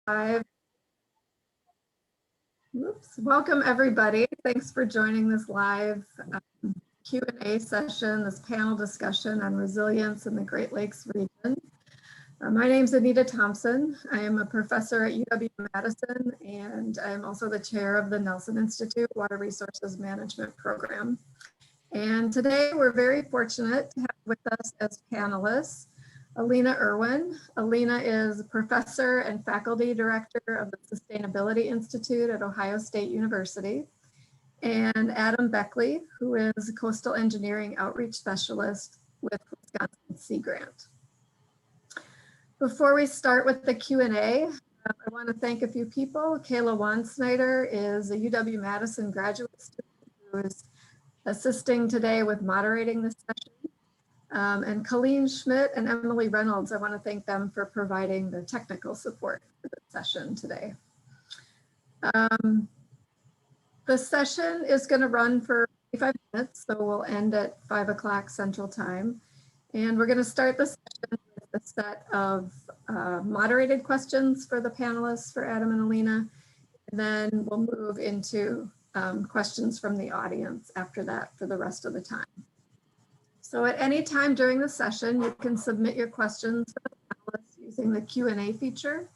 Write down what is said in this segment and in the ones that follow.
Live. Oops. Welcome everybody. Thanks for joining this live Q&A session, this panel discussion on resilience in the Great Lakes region. My name is Anita Thompson. I am a professor at UW-Madison, and I'm also the chair of the Nelson Institute Water Resources Management Program. And today we're very fortunate to have with us as panelists Alina Irwin. Alina is professor and faculty director of the Sustainability Institute at Ohio State University, and Adam Beckley, who is a coastal engineering outreach specialist with Wisconsin Sea Grant. Before we start with the Q&A, I want to thank a few people. Kayla Wansnyder is a UW-Madison graduate student who is assisting today with moderating this session. And Colleen Schmidt and Emily Reynolds, I want to thank them for providing the technical support for the session today. The session is going to run for 45 minutes, so we'll end at 5 o'clock Central Time. And we're going to start the session with a set of moderated questions for the panelists, for Adam and Alina. And then we'll move into questions from the audience after that for the rest of the time. So at any time during the session, you can submit your questions to the panelists using the Q&A feature.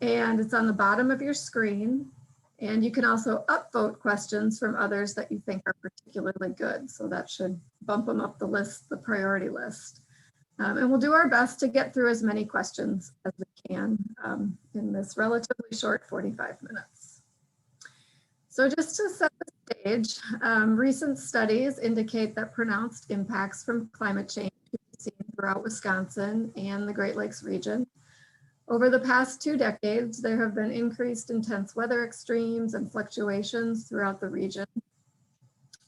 And it's on the bottom of your screen. And you can also upvote questions from others that you think are particularly good. So that should bump them up the list, the priority list. And we'll do our best to get through as many questions as we can in this relatively short 45 minutes. So just to set the stage, recent studies indicate that pronounced impacts from climate change can be seen throughout Wisconsin and the Great Lakes region. Over the past 2 decades, there have been increased intense weather extremes and fluctuations throughout the region,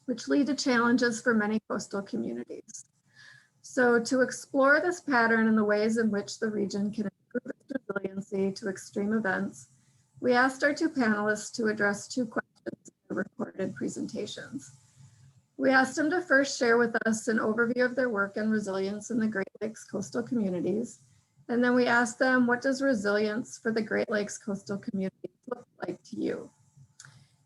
which lead to challenges for many coastal communities. So to explore this pattern and the ways in which the region can improve its resiliency to extreme events, we asked our 2 panelists to address 2 questions in their recorded presentations. We asked them to first share with us an overview of their work and resilience in the Great Lakes coastal communities. And then we asked them, what does resilience for the Great Lakes coastal communities look like to you?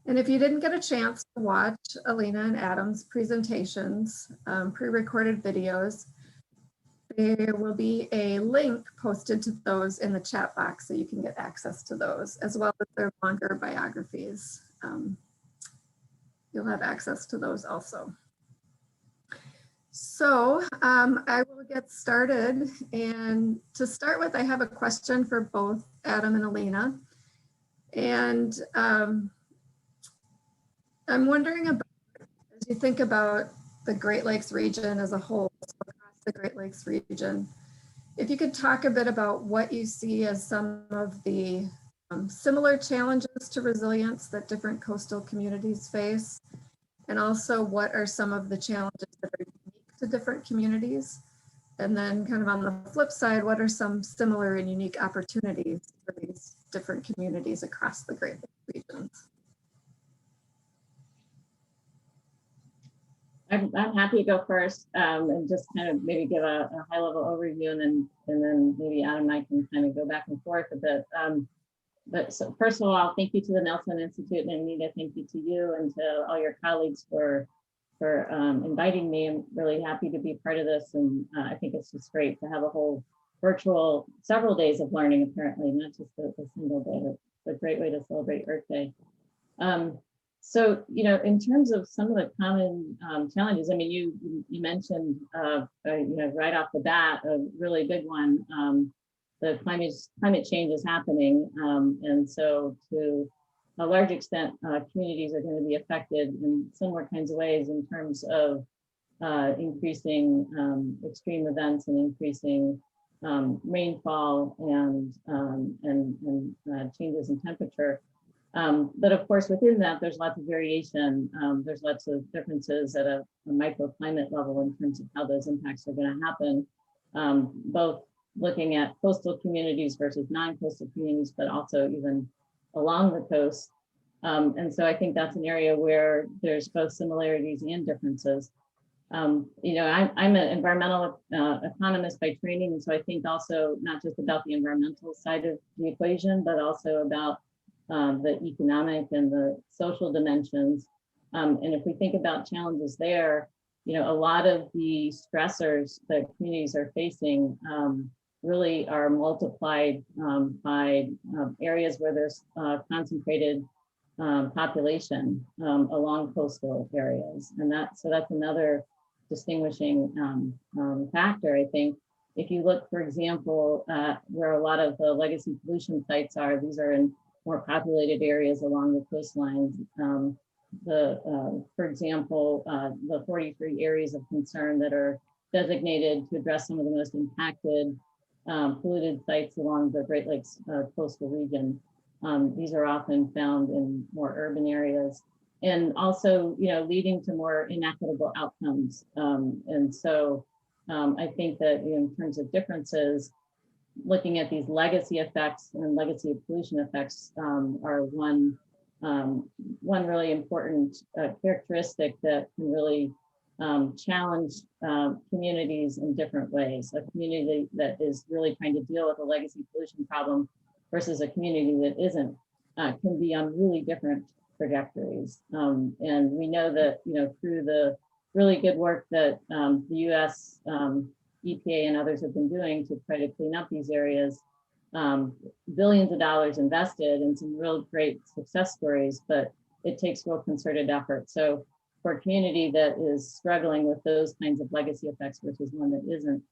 And if you didn't get a chance to watch Alina and Adam's presentations, pre-recorded videos, there will be a link posted to those in the chat box so you can get access to those, as well as their longer biographies. You'll have access to those also. So I will get started. And to start with, I have a question for both Adam and Alina. And I'm wondering about, as you think about the Great Lakes region as a whole, so across the Great Lakes region, if you could talk a bit about what you see as some of the similar challenges to resilience that different coastal communities face, and also what are some of the challenges that are unique to different communities, and then kind of on the flip side, what are some similar and unique opportunities for these different communities across the Great Lakes regions? I'm happy to go first and just kind of maybe give a high level overview, and then maybe Adam and I can kind of go back and forth a bit. But so first of all, thank you to the Nelson Institute, and Anita, thank you to you and to all your colleagues for inviting me. I'm really happy to be part of this, and I think it's just great to have a whole virtual, several days of learning, apparently, not just a single day. It's a great way to celebrate Earth Day. So, you know, in terms of some of the common challenges, I mean, you mentioned, you know, right off the bat, a really big one, the climate change is happening. And so to a large extent, communities are going to be affected in similar kinds of ways in terms of increasing extreme events and increasing rainfall and changes in temperature. But of course, within that, there's lots of variation. There's lots of differences at a microclimate level in terms of how those impacts are going to happen, both looking at coastal communities versus non-coastal communities, but also even along the coast. And so I think that's an area where there's both similarities and differences. I'm an environmental economist by training, and so I think also not just about the environmental side of the equation, but also about the economic and the social dimensions. And if we think about challenges there, a lot of the stressors that communities are facing really are multiplied by areas where there's concentrated population along coastal areas. And so that's another distinguishing factor, I think. If you look, for example, where a lot of the legacy pollution sites are, these are in more populated areas along the coastlines. For example, the 43 areas of concern that are designated to address some of the most impacted polluted sites along the Great Lakes coastal region. These are often found in more urban areas, and also, leading to more inequitable outcomes. And so I think that in terms of differences, looking at these legacy effects and legacy of pollution effects are one really important characteristic that can really challenge communities in different ways. A community that is really trying to deal with a legacy pollution problem versus a community that isn't can be on really different trajectories. And we know that, through the really good work that the US EPA and others have been doing to try to clean up these areas, billions of dollars invested and some real great success stories, but it takes real concerted effort. So for a community that is struggling with those kinds of legacy effects versus one that isn't,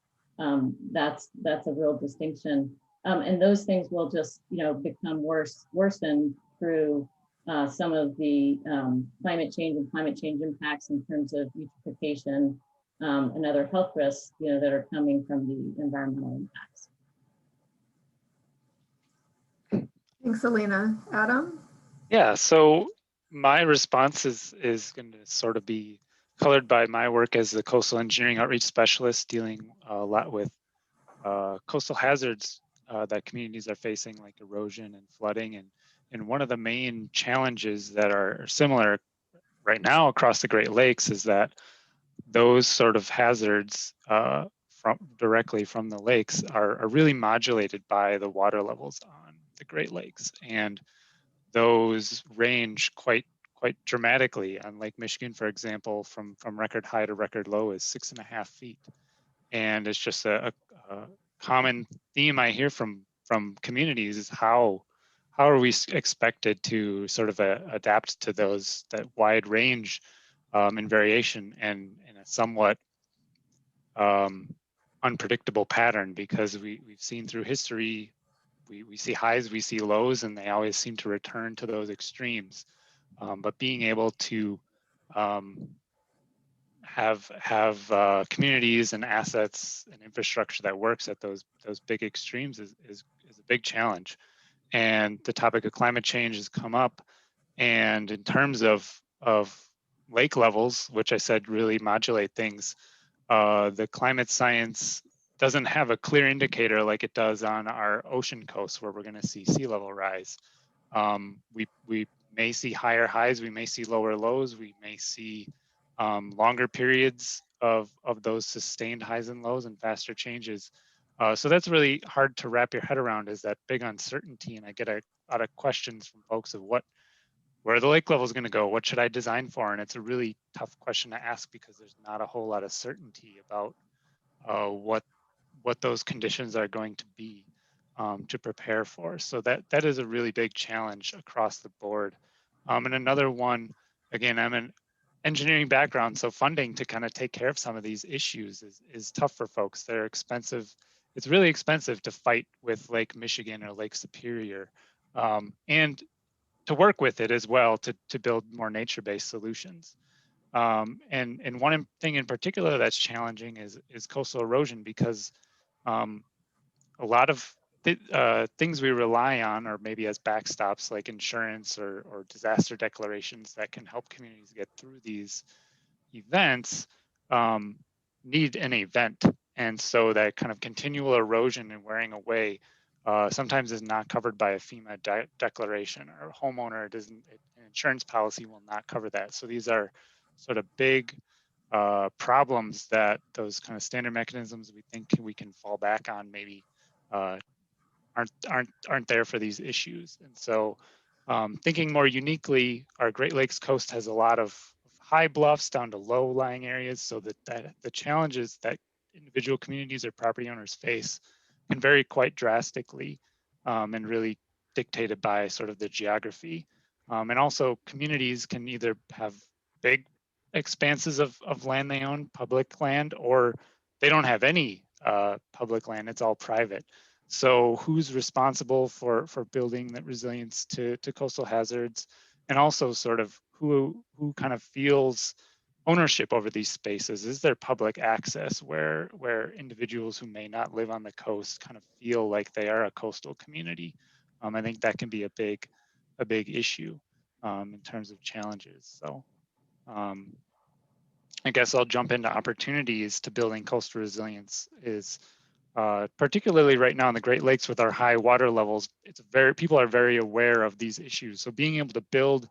that's a real distinction. And those things will just, become worsened through some of the climate change impacts in terms of eutrophication and other health risks, that are coming from the environmental impacts. Thanks, Alina. Adam? Yeah, so my response is going to sort of be colored by my work as the coastal engineering outreach specialist, dealing a lot with coastal hazards that communities are facing, like erosion and flooding. And one of the main challenges that are similar right now across the Great Lakes is that those sort of hazards directly from the lakes are really modulated by the water levels on the Great Lakes. And those range quite dramatically. On Lake Michigan, for example, from record high to record low is 6.5 feet. And it's just a common theme I hear from communities is how are we expected to sort of adapt to that wide range in variation and in a somewhat unpredictable pattern, because we've seen through history, we see highs, we see lows, and they always seem to return to those extremes. But being able to have communities and assets and infrastructure that works at those big extremes is a big challenge. And the topic of climate change has come up. And in terms of lake levels, which I said really modulate things, the climate science doesn't have a clear indicator like it does on our ocean coast, where we're going to see sea level rise. We may see higher highs, we may see lower lows, we may see longer periods of those sustained highs and lows and faster changes. So that's really hard to wrap your head around, is that big uncertainty. And I get a lot of questions from folks of where are the lake levels going to go? What should I design for? And it's a really tough question to ask, because there's not a whole lot of certainty about what those conditions are going to be to prepare for. So that is a really big challenge across the board. And another one, again, I'm an engineering background, so funding to kind of take care of some of these issues is tough for folks. They're expensive. It's really expensive to fight with Lake Michigan or Lake Superior, and to work with it as well to build more nature-based solutions. And one thing in particular that's challenging is coastal erosion, because a lot of things we rely on, or maybe as backstops like insurance or disaster declarations that can help communities get through these events, need an event. And so that kind of continual erosion and wearing away sometimes is not covered by a FEMA declaration, or a homeowner doesn't, an insurance policy will not cover that. So these are sort of big problems that those kind of standard mechanisms we think we can fall back on maybe aren't there for these issues. And so thinking more uniquely, our Great Lakes coast has a lot of high bluffs down to low lying areas, so that the challenges that individual communities or property owners face can vary quite drastically, and really dictated by sort of the geography. And also communities can either have big expanses of land they own, public land, or they don't have any public land, it's all private. So who's responsible for building that resilience to coastal hazards, and also sort of who kind of feels ownership over these spaces? Is there public access where individuals who may not live on the coast kind of feel like they are a coastal community? I think that can be a big issue in terms of challenges. So I guess I'll jump into opportunities to building coastal resilience is particularly right now in the Great Lakes with our high water levels, people are very aware of these issues. So being able to build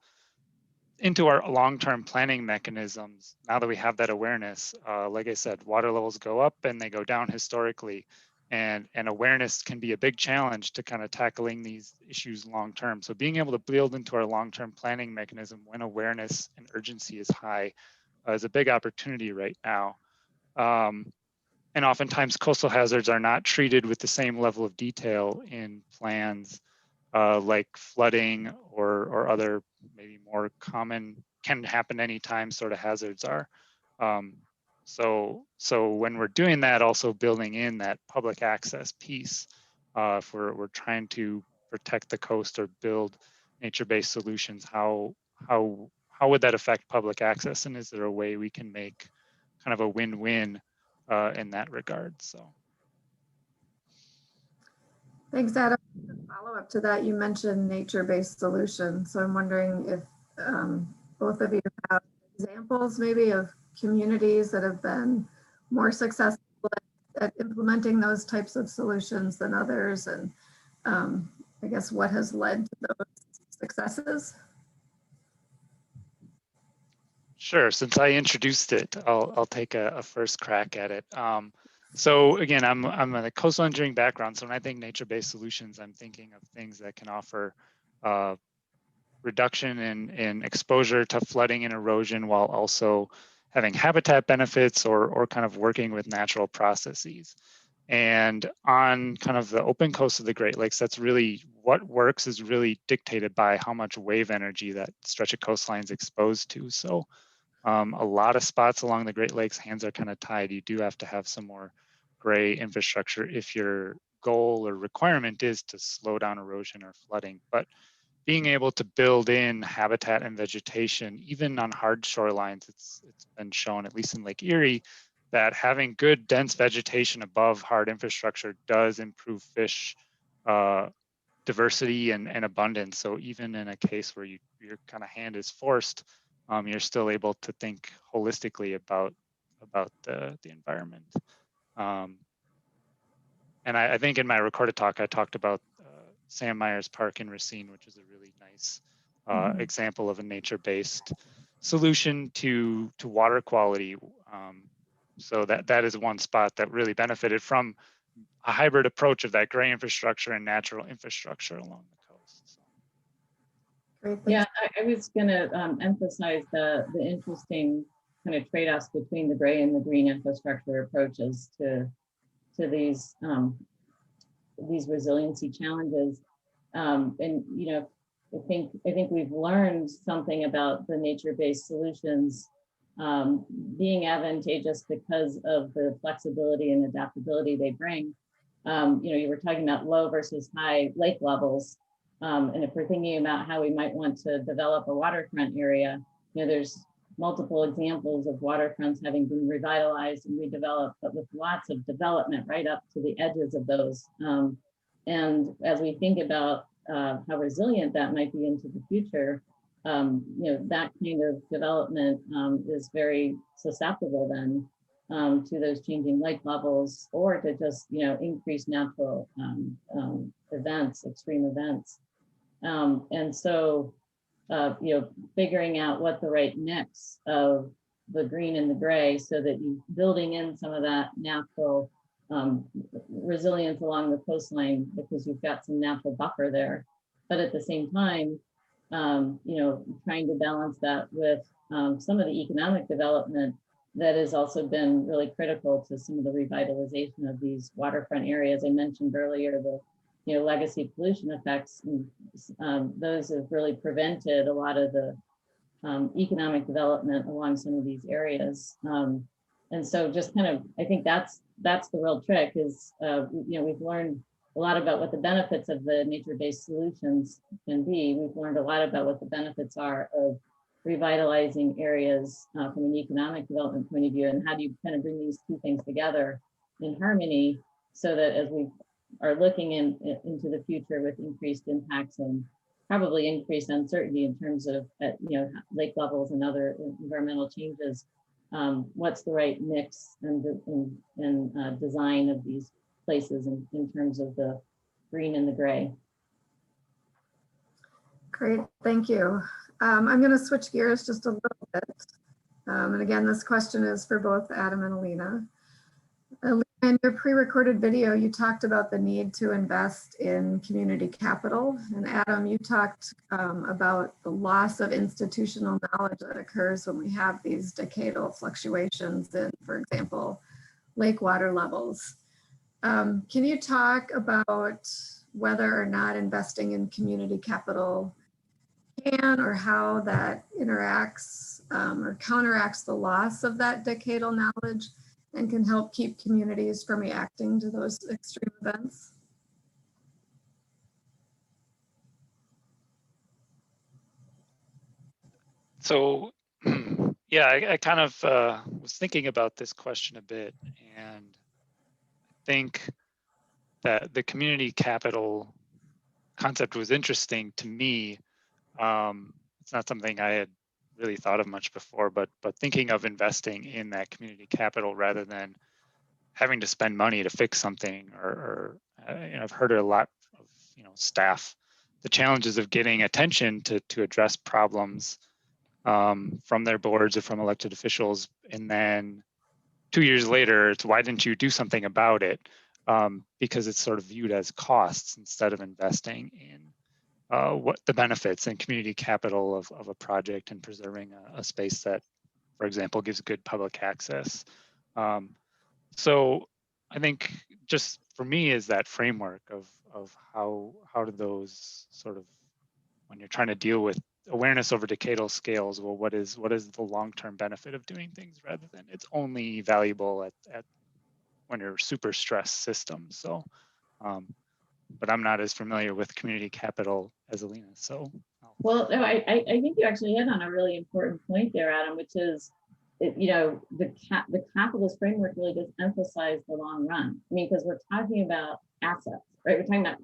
into our long-term planning mechanisms, now that we have that awareness, like I said, water levels go up and they go down historically, and awareness can be a big challenge to kind of tackling these issues long-term. So being able to build into our long-term planning mechanism when awareness and urgency is high is a big opportunity right now. And oftentimes coastal hazards are not treated with the same level of detail in plans like flooding or other maybe more common, can happen anytime sort of hazards are. So when we're doing that, also building in that public access piece, if we're trying to protect the coast or build nature-based solutions, how would that affect public access? And is there a way we can make kind of a win-win in that regard? So. Thanks, Adam. Follow up to that, you mentioned nature-based solutions. So I'm wondering if both of you have examples maybe of communities that have been more successful at implementing those types of solutions than others, and I guess what has led to those successes? Sure. Since I introduced it, I'll take a first crack at it. So again, I'm a coastal engineering background. So when I think nature-based solutions, I'm thinking of things that can offer reduction in exposure to flooding and erosion while also having habitat benefits or kind of working with natural processes. And on kind of the open coast of the Great Lakes, that's really what works is really dictated by how much wave energy that stretch of coastline is exposed to. So a lot of spots along the Great Lakes, hands are kind of tied. You do have to have some more gray infrastructure if your goal or requirement is to slow down erosion or flooding. But being able to build in habitat and vegetation, even on hard shorelines, it's been shown, at least in Lake Erie, that having good dense vegetation above hard infrastructure does improve fish diversity and abundance. So even in a case where your kind of hand is forced, you're still able to think holistically about the environment. And I think in my recorded talk, I talked about Sam Myers Park in Racine, which is a really nice example of a nature-based solution to water quality. So that is one spot that really benefited from a hybrid approach of that gray infrastructure and natural infrastructure along the coast. So. Great, Yeah, I was going to emphasize the interesting kind of trade-offs between the gray and the green infrastructure approaches to these resiliency challenges. And you know, I think we've learned something about the nature-based solutions being advantageous because of the flexibility and adaptability they bring. You know, you were talking about low versus high lake levels. And if we're thinking about how we might want to develop a waterfront area, you know, there's multiple examples of waterfronts having been revitalized and redeveloped, but with lots of development right up to the edges of those. And as we think about how resilient that might be into the future, you know, that kind of development is very susceptible then to those changing lake levels, or to just, you know, increase natural events, extreme events. And so, you know, figuring out what the right mix of the green and the gray, so that you're building in some of that natural resilience along the coastline, because you've got some natural buffer there. But at the same time, trying to balance that with some of the economic development that has also been really critical to some of the revitalization of these waterfront areas. I mentioned earlier the legacy pollution effects, and those have really prevented a lot of the economic development along some of these areas. And so just kind of, I think that's the real trick is, we've learned a lot about what the benefits of the nature-based solutions can be. We've learned a lot about what the benefits are of revitalizing areas from an economic development point of view, and how do you kind of bring these two things together in harmony, so that as we are looking into the future with increased impacts and probably increased uncertainty in terms of lake levels and other environmental changes, what's the right mix and design of these places in terms of the green and the gray. Great, thank you. I'm going to switch gears just a little bit. And again, this question is for both Adam and Alina. Alina, in your pre-recorded video, you talked about the need to invest in community capital. And Adam, you talked about the loss of institutional knowledge that occurs when we have these decadal fluctuations in, for example, lake water levels. Can you talk about whether or not investing in community capital can, or how that interacts or counteracts the loss of that decadal knowledge and can help keep communities from reacting to those extreme events? So, yeah, I kind of was thinking about this question a bit, and I think that the community capital concept was interesting to me. It's not something I had really thought of much before, but thinking of investing in that community capital rather than having to spend money to fix something, or I've heard it a lot of staff, the challenges of getting attention to address problems from their boards or from elected officials, and then 2 years later, it's why didn't you do something about it? Because it's sort of viewed as costs instead of investing in what the benefits and community capital of a project and preserving a space that, for example, gives good public access. So I think just for me is that framework of how do those sort of, when you're trying to deal with awareness over decadal scales, well, what is the long-term benefit of doing things rather than it's only valuable at when you're super stressed systems. So, but I'm not as familiar with community capital as Alina. So, well, no, I think you actually hit on a really important point there, Adam, which is, the capitalist framework really does emphasize the long run. I mean, because we're talking about assets, right? We're talking about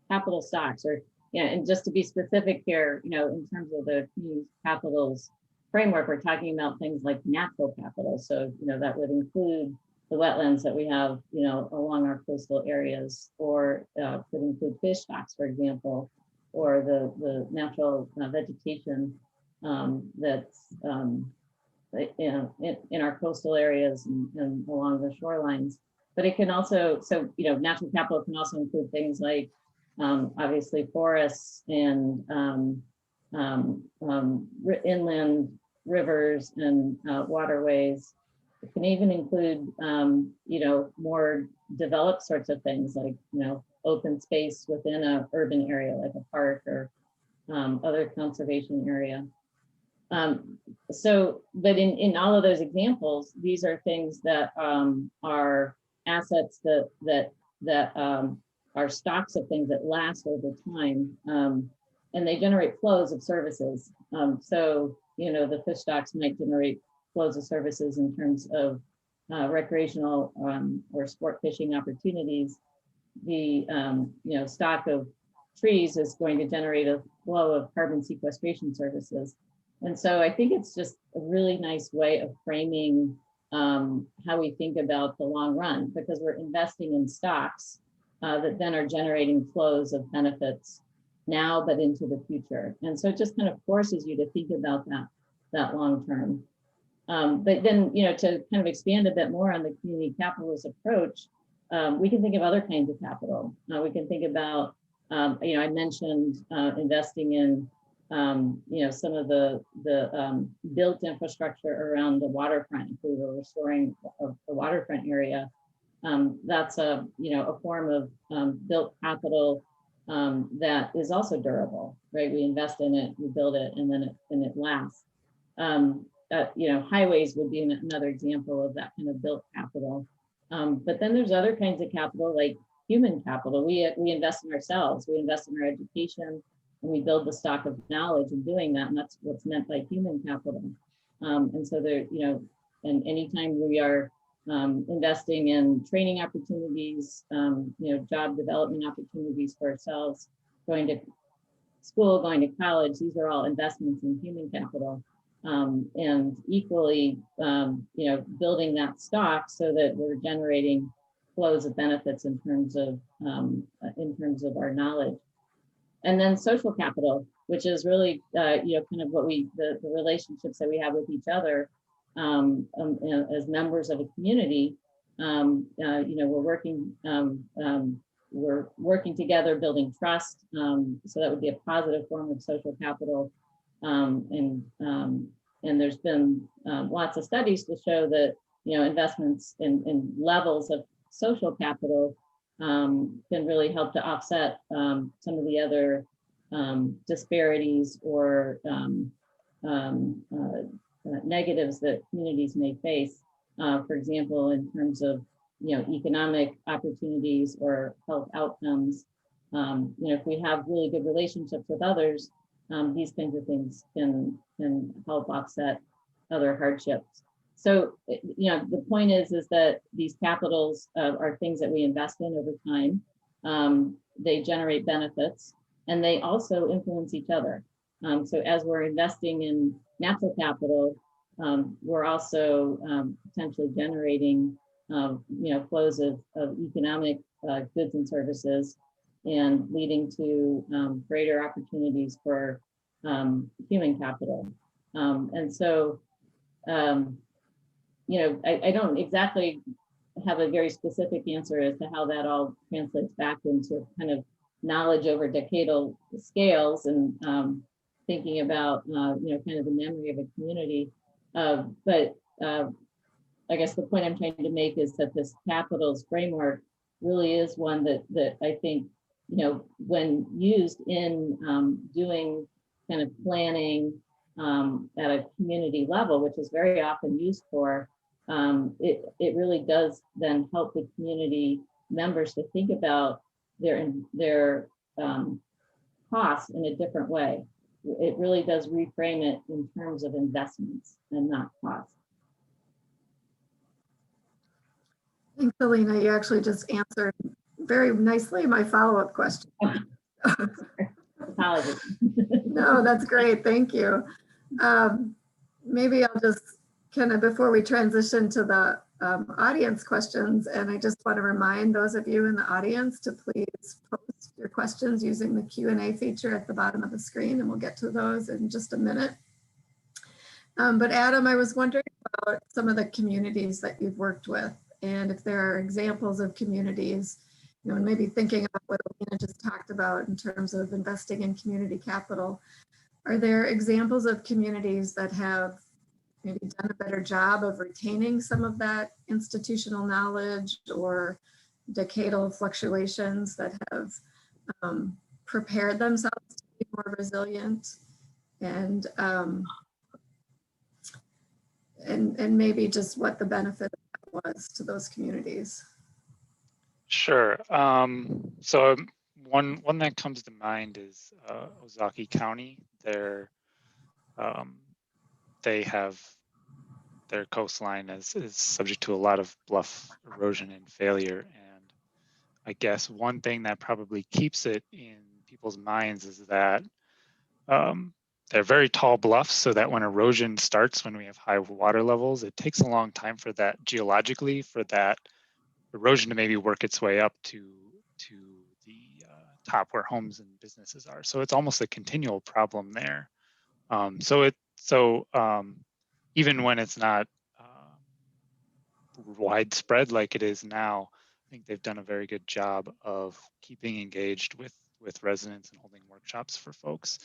capital stocks, or and just to be specific here, in terms of the community capital's framework, we're talking about things like natural capital. So, that would include the wetlands that we have, along our coastal areas, or could include fish stocks, for example, or the natural vegetation that's in our coastal areas and along the shorelines. But it can also, natural capital can also include things like obviously forests and inland rivers and waterways. It can even include, more developed sorts of things like, open space within an urban area, like a park or other conservation area. But in all of those examples, these are things that are assets that are stocks of things that last over time, and they generate flows of services. So, the fish stocks might generate flows of services in terms of recreational or sport fishing opportunities. The stock of trees is going to generate a flow of carbon sequestration services. And so I think it's just a really nice way of framing how we think about the long run, because we're investing in stocks that then are generating flows of benefits now, but into the future. And so it just kind of forces you to think about that long term. But then, to kind of expand a bit more on the community capitalist approach, we can think of other kinds of capital. We can think about, I mentioned investing in, some of the built infrastructure around the waterfront. If we were restoring a waterfront area, that's a form of built capital that is also durable, right? We invest in it, we build it, and then it lasts. Highways would be another example of that kind of built capital. But then there's other kinds of capital, like human capital. We invest in ourselves, we invest in our education, and we build the stock of knowledge in doing that, and that's what's meant by human capital. And so there, and anytime we are investing in training opportunities, job development opportunities for ourselves, going to school, going to college, these are all investments in human capital. And equally, building that stock so that we're generating flows of benefits in terms of our knowledge. And then social capital, which is really, kind of what the relationships that we have with each other as members of a community. We're working together, building trust. So that would be a positive form of social capital. And there's been lots of studies to show that investments in levels of social capital can really help to offset some of the other disparities or negatives that communities may face. For example, in terms of economic opportunities or health outcomes. If we have really good relationships with others, these kinds of things can help offset other hardships. So, the point is that these capitals are things that we invest in over time. They generate benefits, and they also influence each other. So as we're investing in natural capital, we're also potentially generating flows of economic goods and services, and leading to greater opportunities for human capital. And so, I don't exactly have a very specific answer as to how that all translates back into kind of knowledge over decadal scales, and thinking about, kind of the memory of a community. But I guess the point I'm trying to make is that this capitals framework really is one that I think, when used in doing kind of planning at a community level, which is very often used for, it really does then help the community members to think about their costs in a different way. It really does reframe it in terms of investments and not costs. Thanks, Alina. You actually just answered very nicely my follow-up question. Apologies. No, that's great. Thank you. Maybe I'll just kind of, before we transition to the audience questions, and I just want to remind those of you in the audience to please post your questions using the Q&A feature at the bottom of the screen, and we'll get to those in just a minute. But Adam, I was wondering about some of the communities that you've worked with, and if there are examples of communities, and maybe thinking about what Alina just talked about in terms of investing in community capital. Are there examples of communities that have maybe done a better job of retaining some of that institutional knowledge or decadal fluctuations that have prepared themselves to be more resilient, and maybe just what the benefit was to those communities? Sure. So one that comes to mind is Ozaukee County. They have their coastline is subject to a lot of bluff erosion and failure. And I guess one thing that probably keeps it in people's minds is that they're very tall bluffs, so that when erosion starts, when we have high water levels, it takes a long time for that geologically, for that erosion to maybe work its way up to the top where homes and businesses are. So it's almost a continual problem there. even when it's not widespread like it is now, I think they've done a very good job of keeping engaged with residents and holding workshops for folks,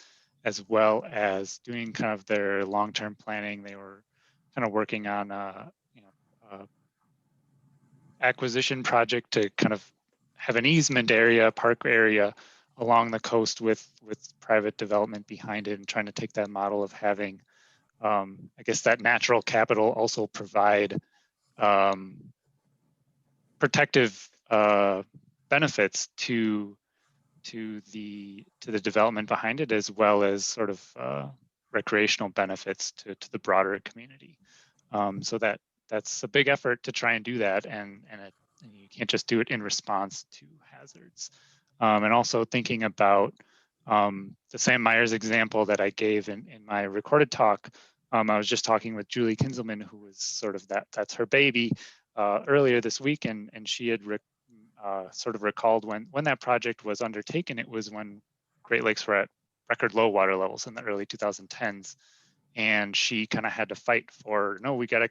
as well as doing kind of their long-term planning. They were kind of working on a acquisition project to kind of have an easement area, park area along the coast with private development behind it, and trying to take that model of having, I guess, that natural capital also provide protective benefits to the development behind it, as well as sort of recreational benefits to the broader community. So that's a big effort to try and do that, and you can't just do it in response to hazards. And also thinking about the Sam Myers example that I gave in my recorded talk. I was just talking with Julie Kinzelman, who was sort of that's her baby, earlier this week, and she had sort of recalled when that project was undertaken. It was when Great Lakes were at record low water levels in the early 2010s, and she kind of had to fight for, no, we gotta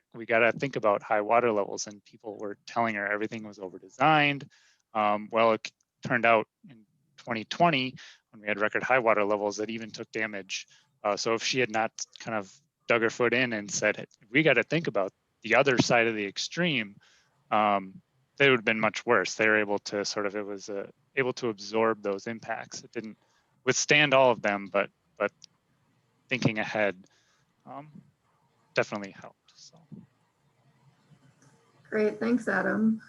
think about high water levels, and people were telling her everything was over designed. Well, it turned out in 2020, when we had record high water levels, that even took damage. So if she had not kind of dug her foot in and said, we got to think about the other side of the extreme, they would have been much worse. They were able to sort of, able to absorb those impacts. It didn't withstand all of them, but thinking ahead definitely helped. So. Great, thanks, Adam.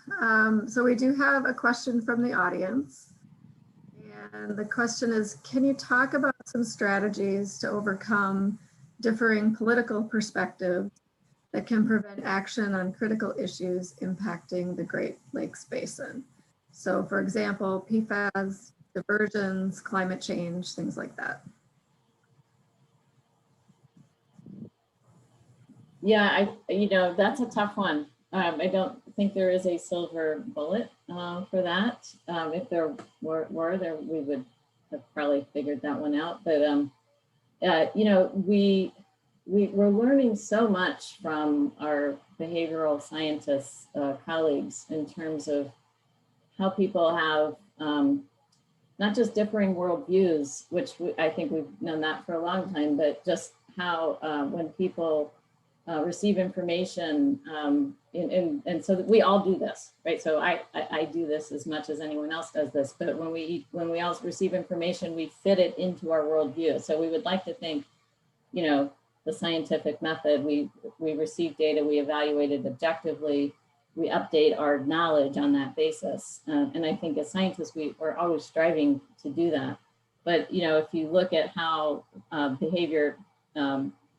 So we do have a question from the audience. And the question is, can you talk about some strategies to overcome differing political perspectives that can prevent action on critical issues impacting the Great Lakes Basin? So for example, PFAS, diversions, climate change, things like that. Yeah, that's a tough one. I don't think there is a silver bullet for that. If there were, we would have probably figured that one out. But we're learning so much from our behavioral scientists colleagues in terms of how people have not just differing worldviews, which I think we've known that for a long time, but just how when people receive information, and so that we all do this, right? So I do this as much as anyone else does this, but when we all receive information, we fit it into our worldview. So we would like to think, the scientific method, we receive data, we evaluate it objectively, we update our knowledge on that basis. And I think as scientists, we're always striving to do that. But, if you look at how behavior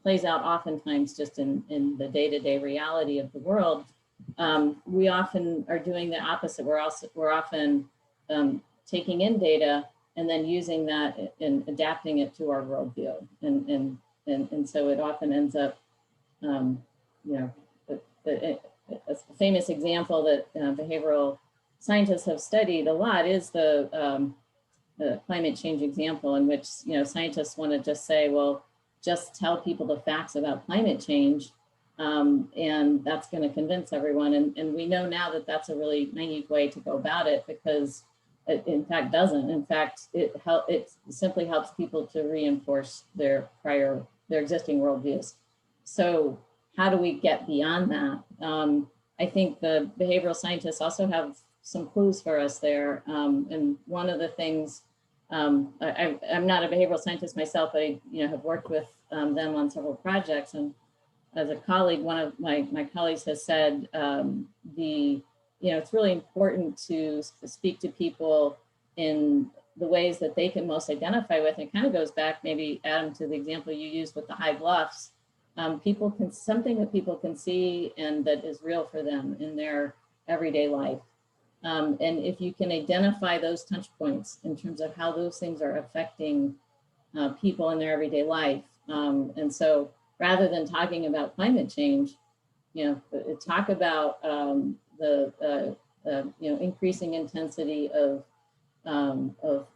plays out oftentimes just in the day-to-day reality of the world, we often are doing the opposite. We're often taking in data and then using that and adapting it to our worldview. And so it often ends up, a famous example that behavioral scientists have studied a lot is the climate change example, in which scientists want to just say, well, just tell people the facts about climate change, and that's going to convince everyone. And we know now that that's a really naive way to go about it, because it in fact doesn't. In fact, it simply helps people to reinforce their existing worldviews. So how do we get beyond that? I think the behavioral scientists also have some clues for us there. And one of the things, I'm not a behavioral scientist myself, but I have worked with them on several projects. And as a colleague, one of my colleagues has said, it's really important to speak to people in the ways that they can most identify with. It kind of goes back, maybe, Adam, to the example you used with the high bluffs. Something that people can see and that is real for them in their everyday life. And if you can identify those touch points in terms of how those things are affecting people in their everyday life. And so rather than talking about climate change, talk about the increasing intensity of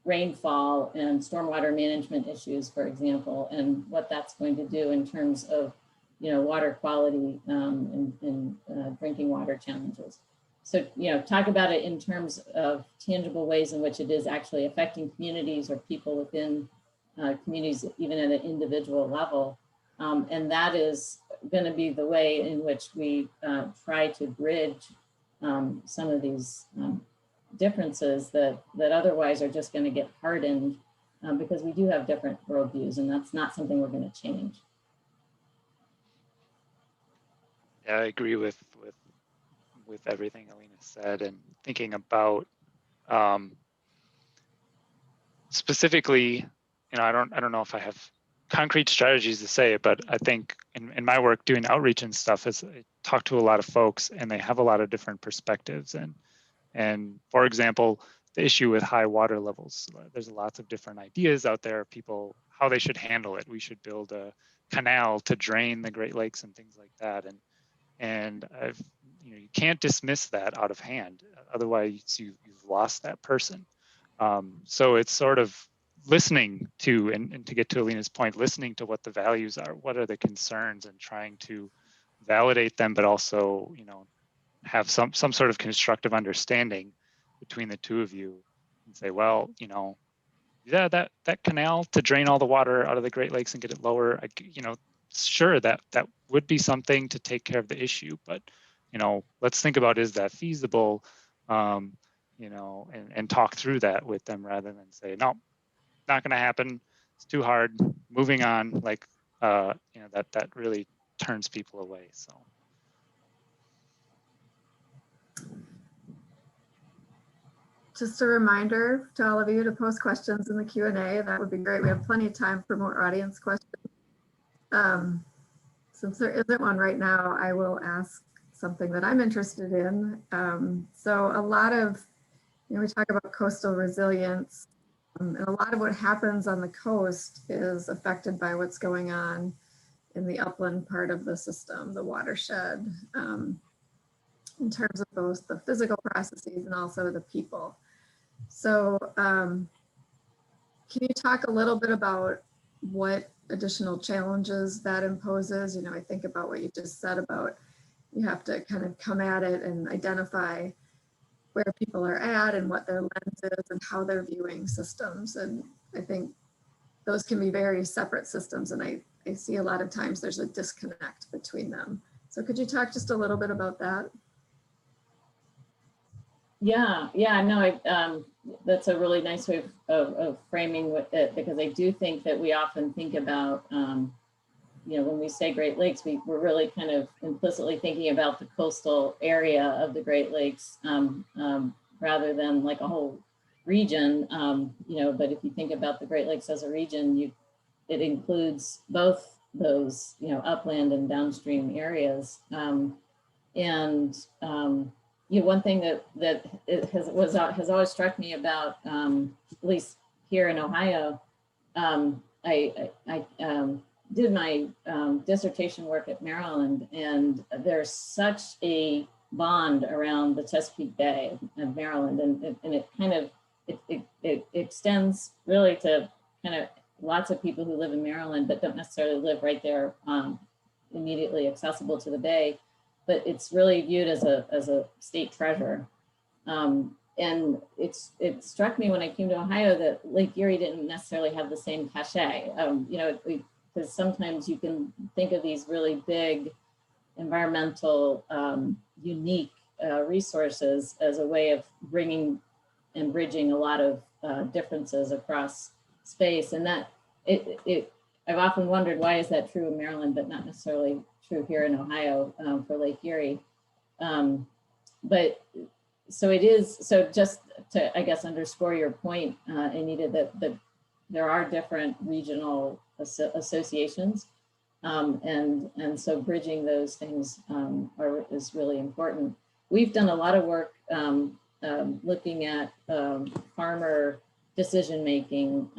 rainfall and stormwater management issues, for example, and what that's going to do in terms of water quality and drinking water challenges. So, talk about it in terms of tangible ways in which it is actually affecting communities or people within communities, even at an individual level. And that is going to be the way in which we try to bridge some of these differences that otherwise are just going to get hardened because we do have different worldviews, and that's not something we're going to change. Yeah, I agree with everything Alina said, and thinking about specifically, I don't know if I have concrete strategies to say it, but I think in my work doing outreach and stuff is I talk to a lot of folks and they have a lot of different perspectives. And for example, the issue with high water levels, there's lots of different ideas out there, people, how they should handle it. We should build a canal to drain the Great Lakes and things like that. And you can't dismiss that out of hand. Otherwise you've lost that person. So it's sort of listening to, and to get to Alina's point, listening to what the values are, what are the concerns, and trying to validate them, but also, have some sort of constructive understanding between the two of you and say, well, yeah, that canal to drain all the water out of the Great Lakes and get it lower, sure, that would be something to take care of the issue, but, let's think about, is that feasible? And talk through that with them rather than say, no, not going to happen. It's too hard. Moving on. Like, that really turns people away. So. Just a reminder to all of you to post questions in the Q&A. That would be great. We have plenty of time for more audience questions. Since there isn't one right now, I will ask something that I'm interested in. So a lot of, we talk about coastal resilience, and a lot of what happens on the coast is affected by what's going on in the upland part of the system, the watershed, in terms of both the physical processes and also the people. So can you talk a little bit about what additional challenges that imposes? I think about what you just said about you have to kind of come at it and identify where people are at and what their lens is and how they're viewing systems. And I think those can be very separate systems. And I see a lot of times there's a disconnect between them. So could you talk just a little bit about that? Yeah, no, that's a really nice way of framing it, because I do think that we often think about, when we say Great Lakes, we're really kind of implicitly thinking about the coastal area of the Great Lakes rather than like a whole region, but if you think about the Great Lakes as a region, it includes both those, upland and downstream areas. One thing that has always struck me about, at least here in Ohio, I did my dissertation work at Maryland, and there's such a bond around the Chesapeake Bay of Maryland, and it kind of it extends really to kind of lots of people who live in Maryland but don't necessarily live right there immediately accessible to the bay, but it's really viewed as a state treasure. And it struck me when I came to Ohio that Lake Erie didn't necessarily have the same cachet. Because sometimes you can think of these really big environmental unique resources as a way of bringing and bridging a lot of differences across space. And that I've often wondered, why is that true in Maryland, but not necessarily true here in Ohio for Lake Erie. But so it is, so just to, I guess, underscore your point, Anita, that there are different regional associations. And so bridging those things is really important. We've done a lot of work looking at farmer decision-making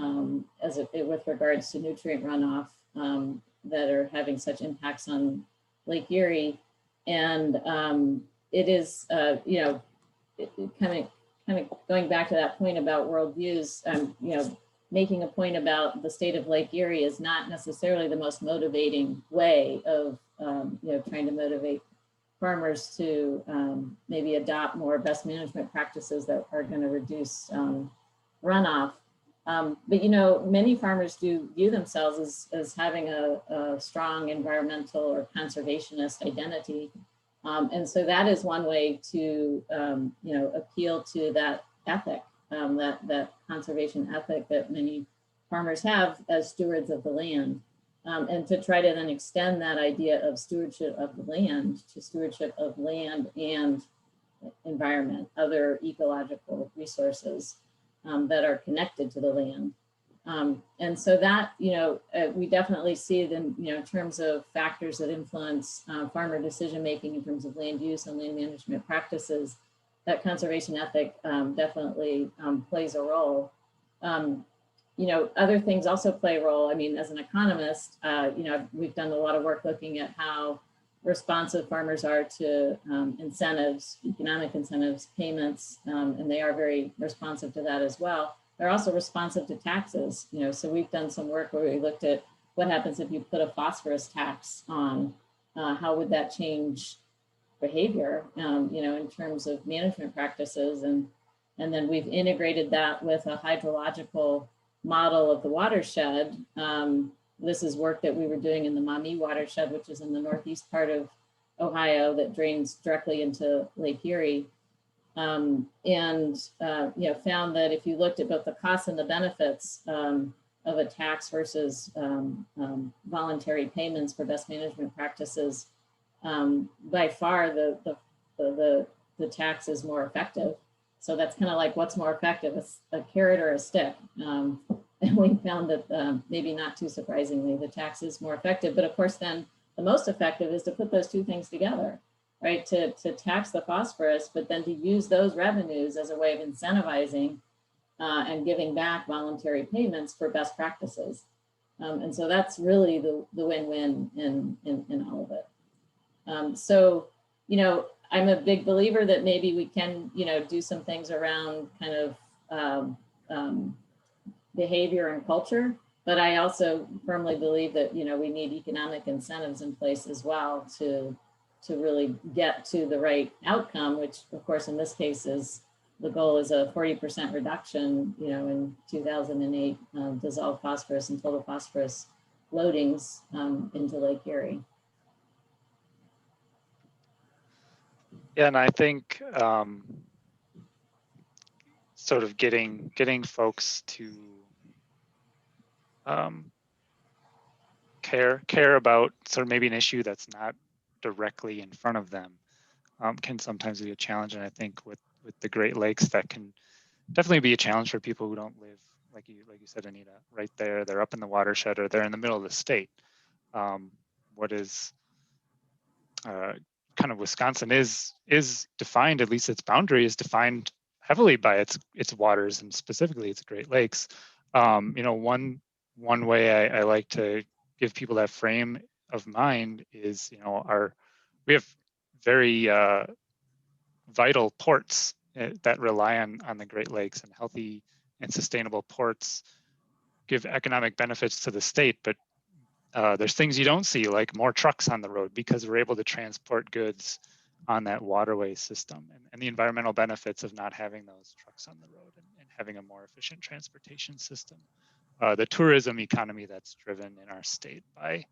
with regards to nutrient runoff that are having such impacts on Lake Erie. And it is, kind of going back to that point about worldviews, making a point about the state of Lake Erie is not necessarily the most motivating way of trying to motivate farmers to maybe adopt more best management practices that are going to reduce runoff. But many farmers do view themselves as having a strong environmental or conservationist identity. And so that is one way to appeal to that ethic, that conservation ethic that many farmers have as stewards of the land. And to try to then extend that idea of stewardship of the land to stewardship of land and environment, other ecological resources that are connected to the land. And so that, we definitely see it in terms of factors that influence farmer decision-making in terms of land use and land management practices, that conservation ethic definitely plays a role. Other things also play a role. I mean, as an economist, we've done a lot of work looking at how responsive farmers are to incentives, economic incentives, payments, and they are very responsive to that as well. They're also responsive to taxes, so we've done some work where we looked at what happens if you put a phosphorus tax on, how would that change behavior, in terms of management practices. And then we've integrated that with a hydrological model of the watershed. This is work that we were doing in the Maumee watershed, which is in the northeast part of Ohio that drains directly into Lake Erie. Found that if you looked at both the costs and the benefits of a tax versus voluntary payments for best management practices, by far the tax is more effective. So that's kind of like, what's more effective, a carrot or a stick? And we found that maybe not too surprisingly, the tax is more effective. But of course, then the most effective is to put those two things together, right? To tax the phosphorus, but then to use those revenues as a way of incentivizing and giving back voluntary payments for best practices. And so that's really the win-win in all of it. So, I'm a big believer that maybe we can, do some things around kind of behavior and culture, but I also firmly believe that, we need economic incentives in place as well to really get to the right outcome, which of course, in this case is the goal is a 40% reduction, in 2008 dissolved phosphorus and total phosphorus loadings into Lake Erie. Yeah, and I think sort of getting folks to care about sort of maybe an issue that's not directly in front of them can sometimes be a challenge. And I think with the Great Lakes, that can definitely be a challenge for people who don't live, like you said, Anita, right there. They're up in the watershed or they're in the middle of the state. What is kind of Wisconsin is defined, at least its boundary is defined heavily by its waters and specifically its Great Lakes. One way I like to give people that frame of mind is, we have very vital ports that rely on the Great Lakes, and healthy and sustainable ports give economic benefits to the state, but there's things you don't see, like more trucks on the road, because we're able to transport goods on that waterway system, and the environmental benefits of not having those trucks on the road and having a more efficient transportation system. The tourism economy that's driven in our state by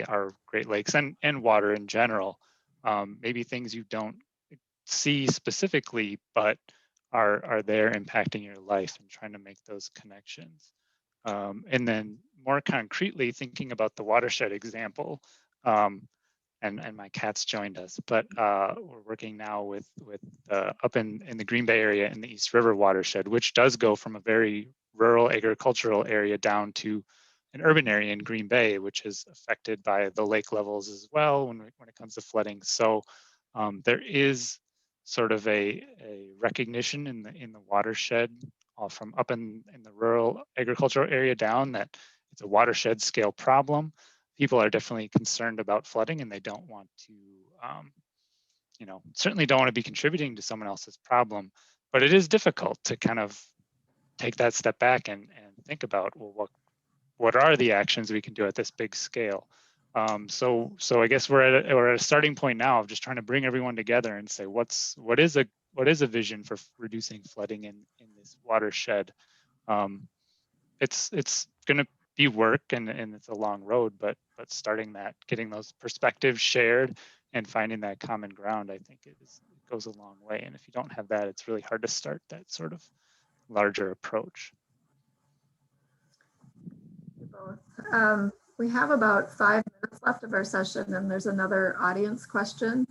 our Great Lakes and water in general, maybe things you don't see specifically, but are there impacting your life and trying to make those connections. And then more concretely, thinking about the watershed example, and my cats joined us, but we're working now with up in the Green Bay area in the East River watershed, which does go from a very rural agricultural area down to an urban area in Green Bay, which is affected by the lake levels as well when it comes to flooding. So there is sort of a recognition in the watershed from up in the rural agricultural area down that it's a watershed scale problem. People are definitely concerned about flooding, and they don't want to, certainly don't want to be contributing to someone else's problem. But it is difficult to kind of take that step back and think about, well, what are the actions we can do at this big scale? So I guess we're at a starting point now of just trying to bring everyone together and say what is a vision for reducing flooding in this watershed. It's going to be work and it's a long road, but starting that, getting those perspectives shared and finding that common ground, I think it goes a long way. And if you don't have that, it's really hard to start that sort of larger approach. We have about 5 minutes left of our session, and there's another audience question.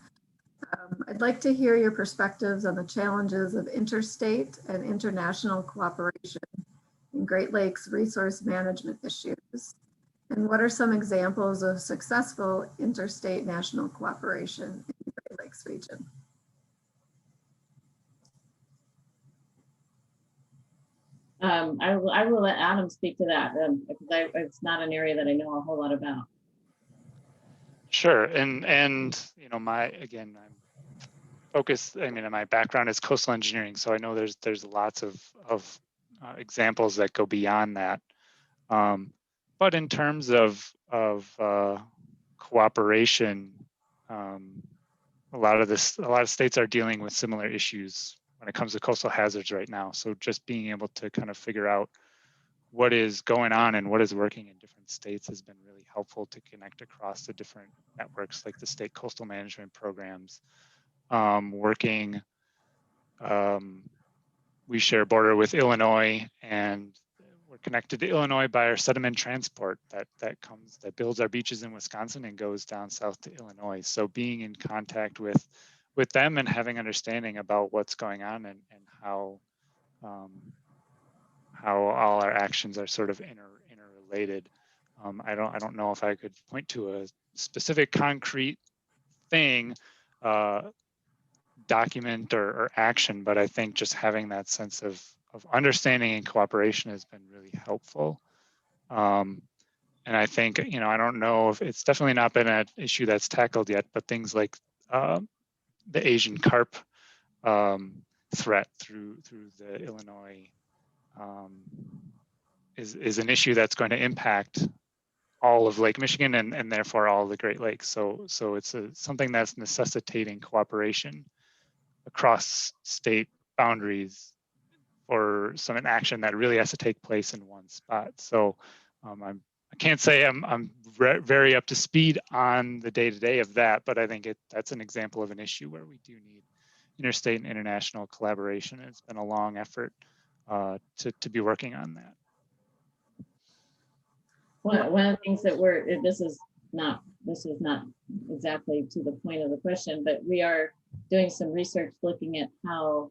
I'd like to hear your perspectives on the challenges of interstate and international cooperation in Great Lakes resource management issues. And what are some examples of successful interstate national cooperation in the Great Lakes region? I will let Adam speak to that because it's not an area that I know a whole lot about. Sure, and I'm focused. I mean, my background is coastal engineering, so I know there's lots of examples that go beyond that. But in terms of cooperation, a lot of states are dealing with similar issues when it comes to coastal hazards right now. So just being able to kind of figure out what is going on and what is working in different states has been really helpful to connect across the different networks like the state coastal management programs. We share a border with Illinois, and we're connected to Illinois by our sediment transport that builds our beaches in Wisconsin and goes down south to Illinois. So being in contact with them and having understanding about what's going on and how all our actions are sort of interrelated. I don't know if I could point to a specific concrete thing, document or action, but I think just having that sense of understanding and cooperation has been really helpful. And I think, I don't know if it's definitely not been an issue that's tackled yet, but things like the Asian carp threat through the Illinois is an issue that's going to impact all of Lake Michigan and therefore all of the Great Lakes. So it's something that's necessitating cooperation across state boundaries for some action that really has to take place in one spot. So I can't say I'm very up to speed on the day-to-day of that, but I think that's an example of an issue where we do need interstate and international collaboration. It's been a long effort to be working on that. One of the things that this is not exactly to the point of the question, but we are doing some research looking at how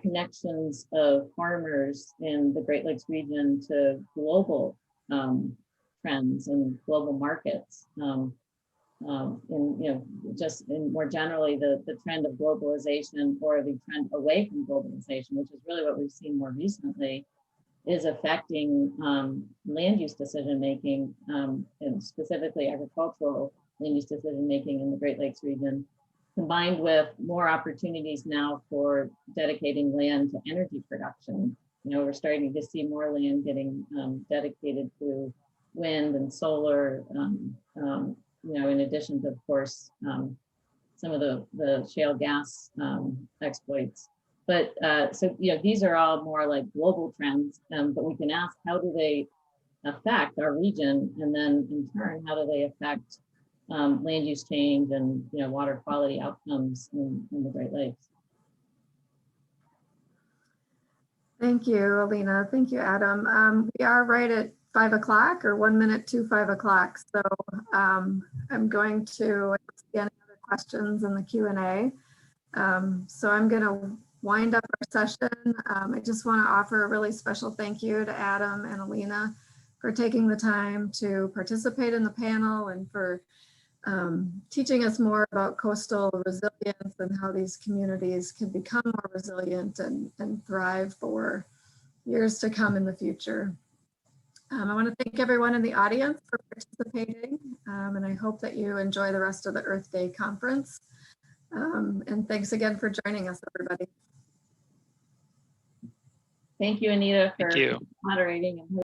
connections of farmers in the Great Lakes region to global trends and global markets. Just in more generally, the trend of globalization or the trend away from globalization, which is really what we've seen more recently, is affecting land use decision making, and specifically agricultural land use decision making in the Great Lakes region, combined with more opportunities now for dedicating land to energy production. We're starting to see more land getting dedicated to wind and solar, in addition to, of course, some of the shale gas exploits. But these are all more like global trends, but we can ask, how do they affect our region? And then in turn, how do they affect land use change and water quality outcomes in the Great Lakes? Thank you, Alina. Thank you, Adam. We are right at 5 o'clock or 1 minute to 5 o'clock. So I'm going to see any other questions in the Q&A. So I'm going to wind up our session. I just want to offer a really special thank you to Adam and Alina for taking the time to participate in the panel and for teaching us more about coastal resilience and how these communities can become more resilient and thrive for years to come in the future. I want to thank everyone in the audience for participating, and I hope that you enjoy the rest of the Earth Day conference. And thanks again for joining us, everybody. Thank you, Anita, for Thank you. moderating and